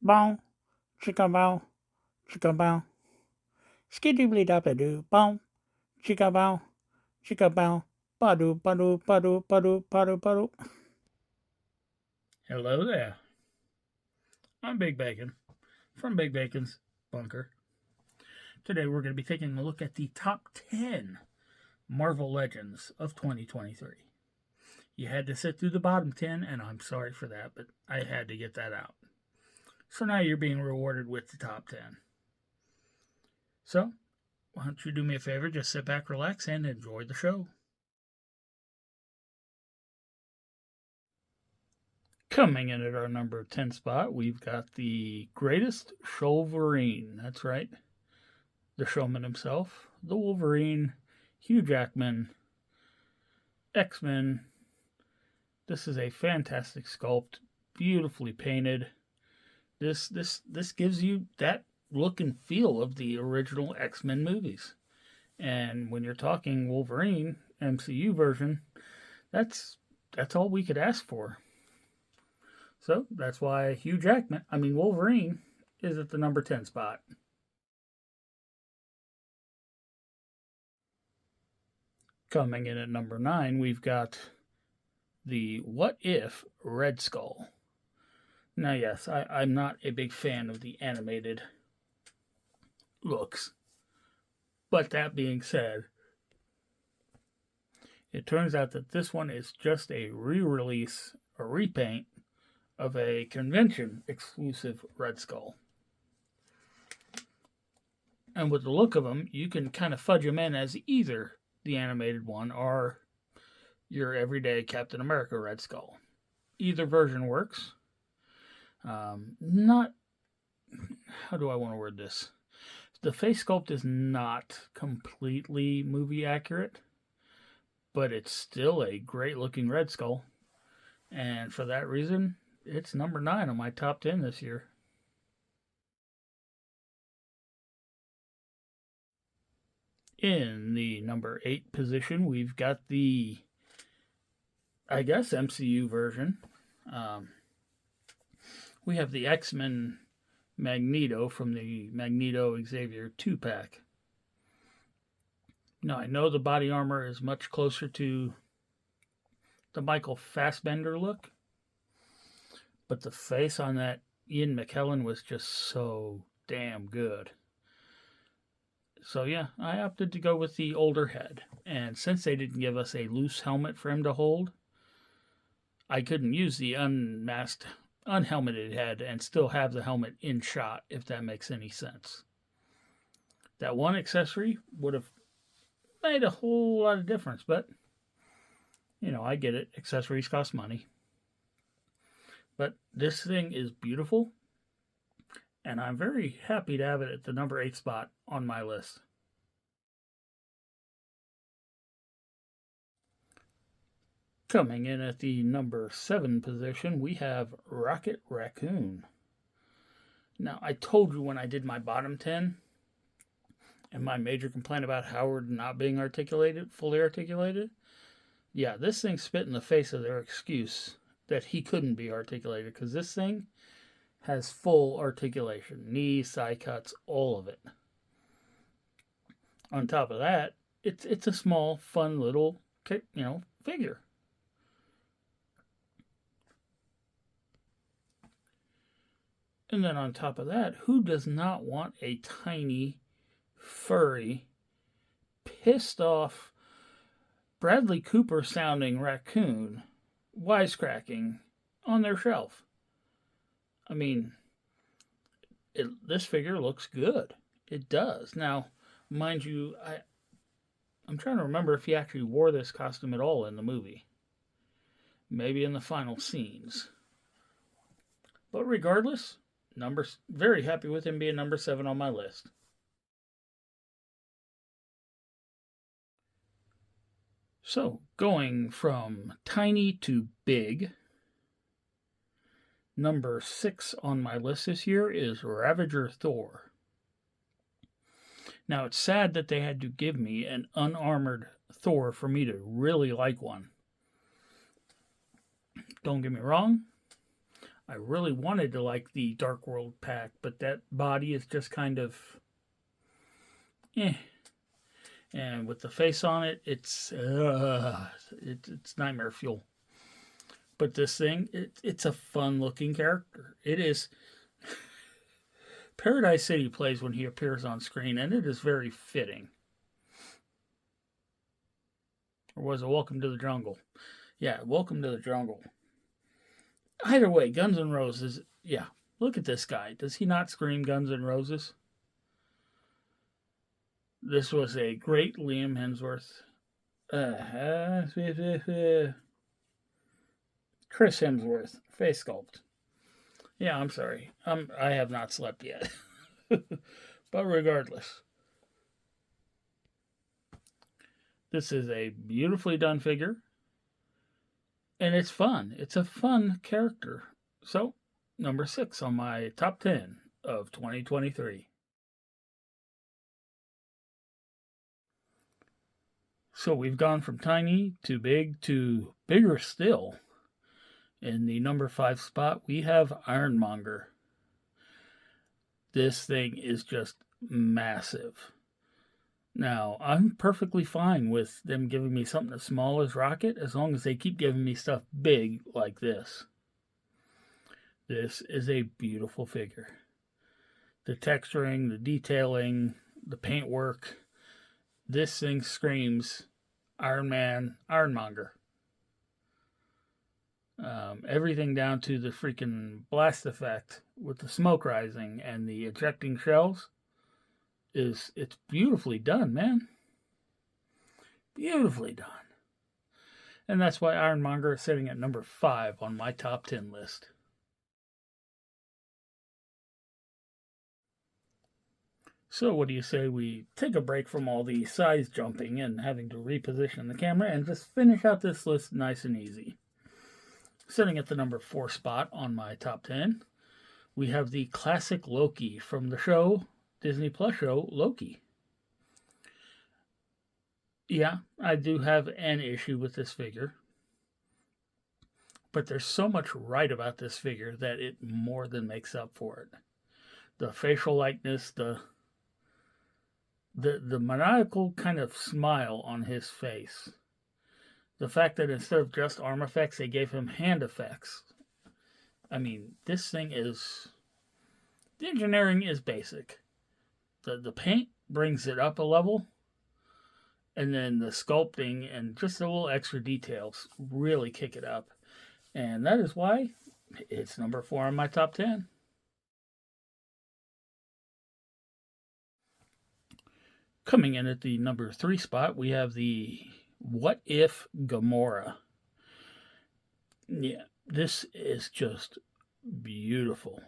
Bow, chicka bow, chicka bow. Skiddly dabba doo, bow, chicka bow, chicka bow. Badu, badu, badu, badu, badu, badu. Hello there. I'm Big Bacon from Big Bacon's Bunker. Today we're going to be taking a look at the top 10 Marvel Legends of 2023. You had to sit through the bottom 10, and I'm sorry for that, but I had to get that out. So now you're being rewarded with the top 10. So, why don't you do me a favor? Just sit back, relax, and enjoy the show. Coming in at our number 10 spot, we've got the greatest Wolverine. That's right, the showman himself, the Wolverine, Hugh Jackman, X-Men. This is a fantastic sculpt, beautifully painted. This gives you that look and feel of the original X-Men movies. And when you're talking Wolverine MCU version, that's all we could ask for. So that's why Wolverine is at the number 10 spot. Coming in at number 9, we've got the What If Red Skull. Now, yes, I'm not a big fan of the animated looks. But that being said, it turns out that this one is just a re-release, a repaint of a convention exclusive Red Skull. And with the look of him, you can kind of fudge him in as either the animated one or your everyday Captain America Red Skull. Either version works. Not, how do I want to word this? The face sculpt is not completely movie accurate, but it's still a great looking Red Skull. And for that reason, it's number 9 on my top 10 this year. In the number 8 position, we've got the, MCU version. We have the X-Men Magneto from the Magneto Xavier 2-pack. Now, I know the body armor is much closer to the Michael Fassbender look, but the face on that Ian McKellen was just so damn good. So yeah, I opted to go with the older head. And since they didn't give us a loose helmet for him to hold, I couldn't use the unmasked, unhelmeted head and still have the helmet in shot, if that makes any sense. That one accessory would have made a whole lot of difference, but I get it. Accessories cost money. But this thing is beautiful, and I'm very happy to have it at the number 8 spot on my list. Coming in at the number 7 position, we have Rocket Raccoon. Now, I told you when I did my bottom 10, and my major complaint about Howard not being fully articulated, yeah, this thing spit in the face of their excuse that he couldn't be articulated, because this thing has full articulation, knees, side cuts, all of it. On top of that, it's a small, fun little, figure. And then on top of that, who does not want a tiny, furry, pissed off, Bradley Cooper sounding raccoon wisecracking on their shelf? I mean, this figure looks good. It does. Now, mind you, I'm trying to remember if he actually wore this costume at all in the movie. Maybe in the final scenes. But regardless, very happy with him being number 7 on my list. So, going from tiny to big, number 6 on my list this year is Ravager Thor. Now, it's sad that they had to give me an unarmored Thor for me to really like one. Don't get me wrong, I really wanted to like the Dark World pack, but that body is just kind of eh. And with the face on it, it's nightmare fuel. But this thing, it's a fun looking character. It is. Paradise City plays when he appears on screen, and it is very fitting. Or was it Welcome to the Jungle? Yeah, Welcome to the Jungle. Either way, Guns N' Roses, yeah. Look at this guy. Does he not scream Guns N' Roses? This was a great Liam Hemsworth. Chris Hemsworth face sculpt. Yeah, I'm sorry. I have not slept yet. But regardless, this is a beautifully done figure. And it's fun. It's a fun character. So, number 6 on my top 10 of 2023. So we've gone from tiny to big to bigger still. In the number 5 spot, we have Ironmonger. This thing is just massive. Now, I'm perfectly fine with them giving me something as small as Rocket as long as they keep giving me stuff big like this. This is a beautiful figure. The texturing, the detailing, the paintwork. This thing screams Iron Man, Ironmonger. Everything down to the freaking blast effect with the smoke rising and the ejecting shells. It's beautifully done, man. Beautifully done. And that's why Ironmonger is sitting at number 5 on my top 10 list. So what do you say we take a break from all the size jumping and having to reposition the camera and just finish out this list nice and easy? Sitting at the number 4 spot on my top 10, we have the classic Loki from the show, Disney Plus show, Loki. Yeah, I do have an issue with this figure. But there's so much right about this figure that it more than makes up for it. The facial likeness, the maniacal kind of smile on his face. The fact that instead of just arm effects, they gave him hand effects. I mean, this thing is... The engineering is basic. The paint brings it up a level. And then the sculpting and just the little extra details really kick it up. And that is why it's number 4 on my top 10. Coming in at the number 3 spot, we have the What If Gamora. Yeah, this is just beautiful.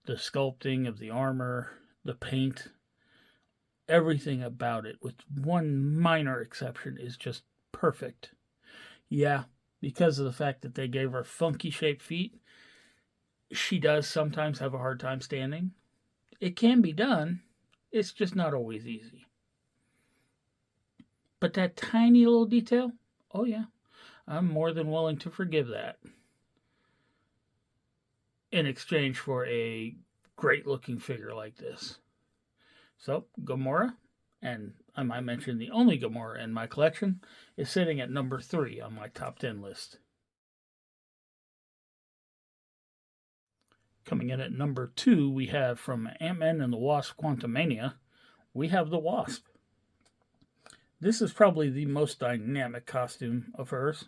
The sculpting of the armor, the paint, everything about it, with one minor exception, is just perfect. Yeah, because of the fact that they gave her funky shaped feet, she does sometimes have a hard time standing. It can be done. It's just not always easy. But that tiny little detail, oh yeah, I'm more than willing to forgive that. In exchange for a great looking figure like this. So, Gamora, and I might mention the only Gamora in my collection, is sitting at number 3 on my top 10 list. Coming in at number 2, we have from Ant-Man and the Wasp Quantumania, we have the Wasp. This is probably the most dynamic costume of hers.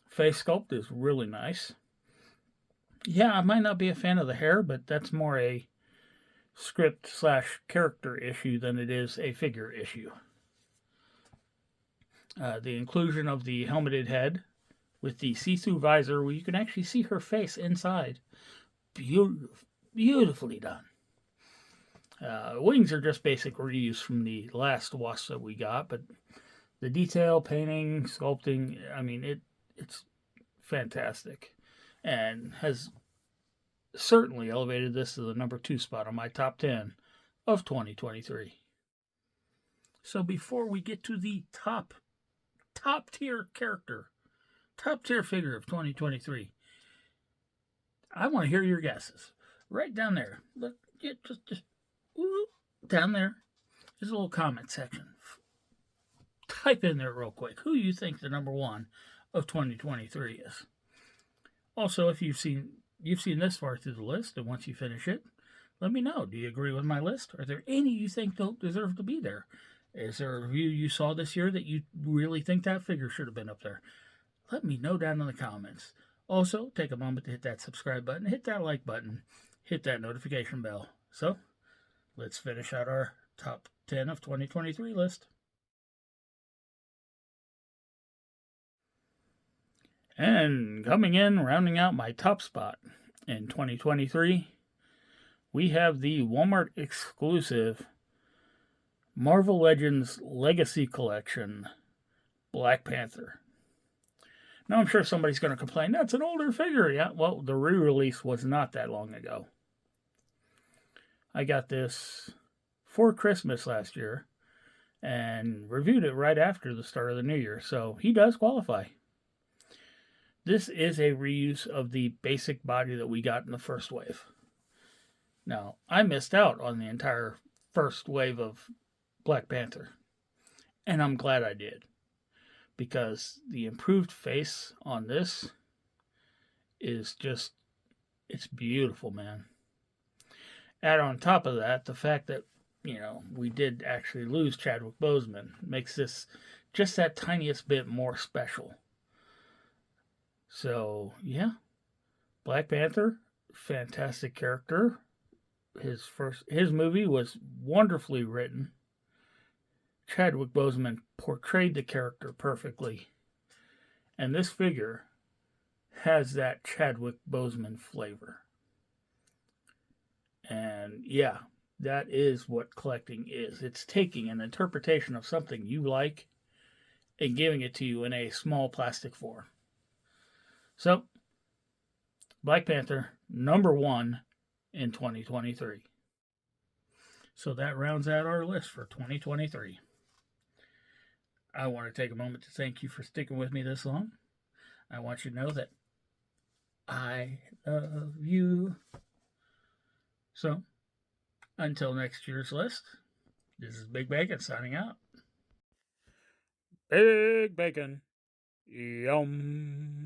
Face sculpt is really nice. Yeah, I might not be a fan of the hair, but that's more a script/character issue than it is a figure issue. The inclusion of the helmeted head with the see-through visor where you can actually see her face inside. Beautifully done. Wings are just basic reuse from the last Wasp that we got, but the detail, painting, sculpting, I mean, it's fantastic. And has certainly elevated this to the number 2 spot on my top 10 of 2023. So before we get to the top tier character, top tier figure of 2023. I want to hear your guesses. Right down there. Look, just down there. There's a little comment section. Type in there real quick who you think the number one of 2023 is. Also, if you've seen this far through the list, and once you finish it, let me know. Do you agree with my list? Are there any you think don't deserve to be there? Is there a review you saw this year that you really think that figure should have been up there? Let me know down in the comments. Also, take a moment to hit that subscribe button, hit that like button, hit that notification bell. So, let's finish out our top 10 of 2023 list. And coming in, rounding out my top spot in 2023, we have the Walmart exclusive Marvel Legends Legacy Collection Black Panther. Now, I'm sure somebody's going to complain, that's an older figure. Yeah, well, the re-release was not that long ago. I got this for Christmas last year and reviewed it right after the start of the new year, so he does qualify. This is a reuse of the basic body that we got in the first wave. Now, I missed out on the entire first wave of Black Panther, and I'm glad I did, because the improved face on this is just, it's beautiful, man. Add on top of that, the fact that, we did actually lose Chadwick Boseman makes this just that tiniest bit more special. So, yeah, Black Panther, fantastic character. His movie was wonderfully written. Chadwick Boseman portrayed the character perfectly. And this figure has that Chadwick Boseman flavor. And yeah, that is what collecting is. It's taking an interpretation of something you like and giving it to you in a small plastic form. So, Black Panther, number one in 2023. So that rounds out our list for 2023. I want to take a moment to thank you for sticking with me this long. I want you to know that I love you. So, until next year's list, this is Big Bacon signing out. Big Bacon. Yum.